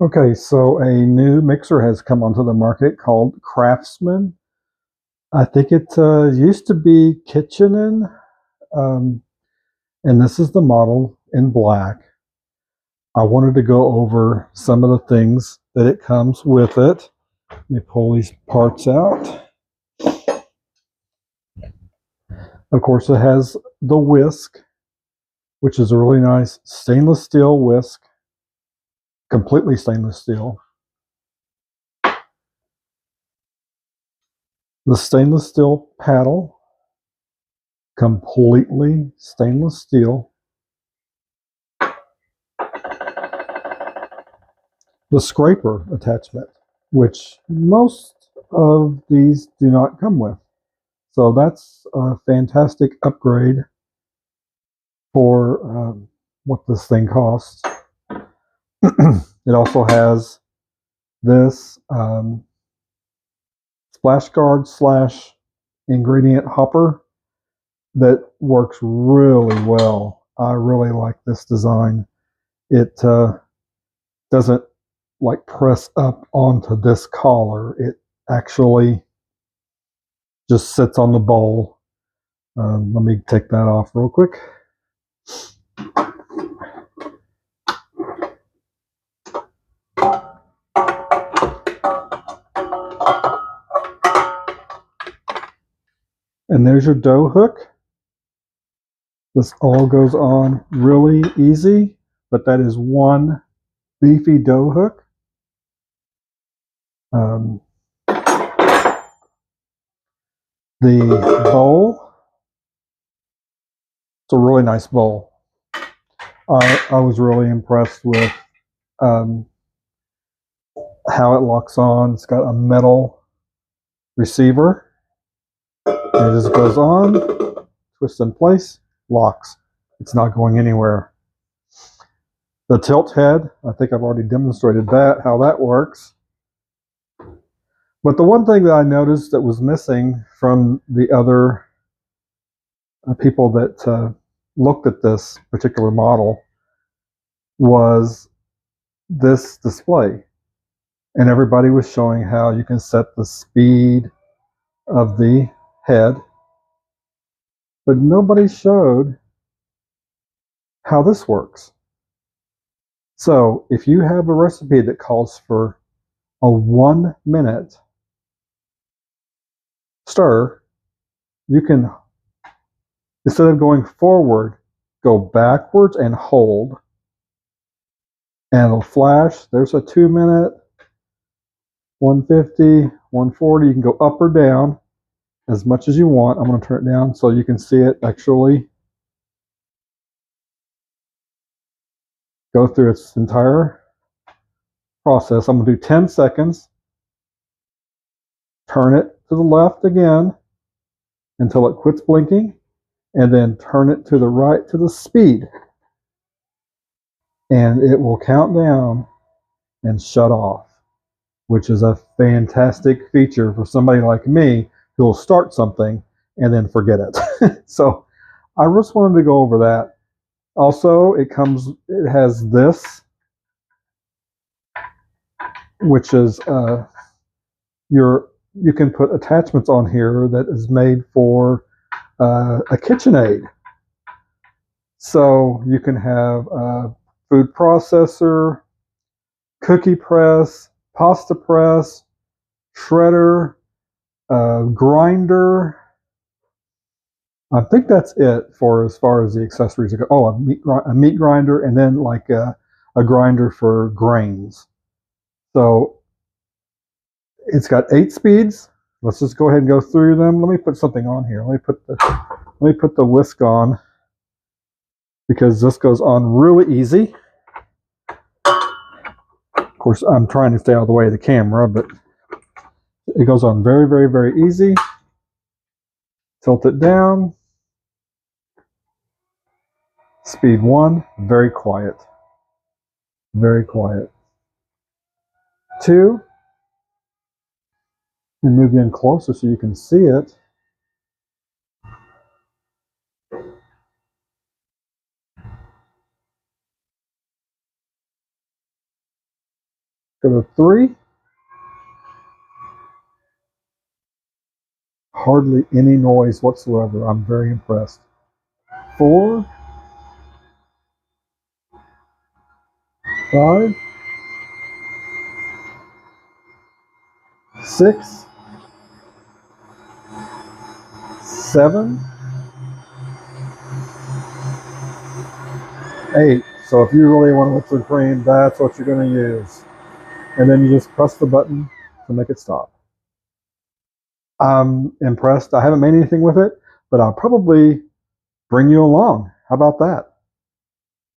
Okay, so a new mixer has come onto the market called Kraftsman. I think it used to be Kitchenin, um, and this is the model in black. I wanted to go over some of the things that it comes with it. Let me pull these parts out. Of course, it has the whisk, which is a really nice stainless steel whisk, completely stainless steel. The stainless steel paddle, completely stainless steel. The scraper attachment, which most of these do not come with. So that's a fantastic upgrade for what this thing costs. It also has this splash guard slash ingredient hopper that works really well. I really like this design. It doesn't like press up onto this collar. It actually just sits on the bowl. Let me take that off real quick. And there's your dough hook. This all goes on really easy, but that is one beefy dough hook. The bowl, it's a really nice bowl. I was really impressed with um, how it locks on. It's got a metal receiver. It just goes on, twists in place, locks. It's not going anywhere. The tilt head, I think I've already demonstrated that, how that works. But the one thing that I noticed that was missing from the other people that looked at this particular model was this display. And everybody was showing how you can set the speed of the head, but nobody showed how this works. So if you have a recipe that calls for a 1 minute stir, you can, instead of going forward, go backwards and hold, and it'll flash. There's a 2 minute, 150, 140. You can go up or down as much as you want. I'm going to turn it down so you can see it actually go through its entire process. I'm going to do 10 seconds. Turn it to the left again until it quits blinking, and then turn it to the right to the speed. And it will count down and shut off, which is a fantastic feature for somebody like me who will start something and then forget it. So I just wanted to go over that. Also, it has this, which is you can put attachments on here that is made for a KitchenAid. So you can have a food processor, cookie press, pasta press, shredder, grinder. I think that's it for as far as the accessories go. Oh, a meat grinder, and then like a grinder for grains. So it's got 8 speeds. Let's just go ahead and go through them. Let me put something on here. Let me put the whisk on, because this goes on really easy. Of course, I'm trying to stay out of the way of the camera, but it goes on very, very, very easy. Tilt it down. Speed 1, very quiet. Very quiet. 2, and move you in closer so you can see it. Go to 3. Hardly any noise whatsoever. I'm very impressed. 4, 5, 6, 7, 8. So if you really want whipped cream, that's what you're going to use. And then you just press the button to make it stop. I'm impressed. I haven't made anything with it, but I'll probably bring you along. How about that?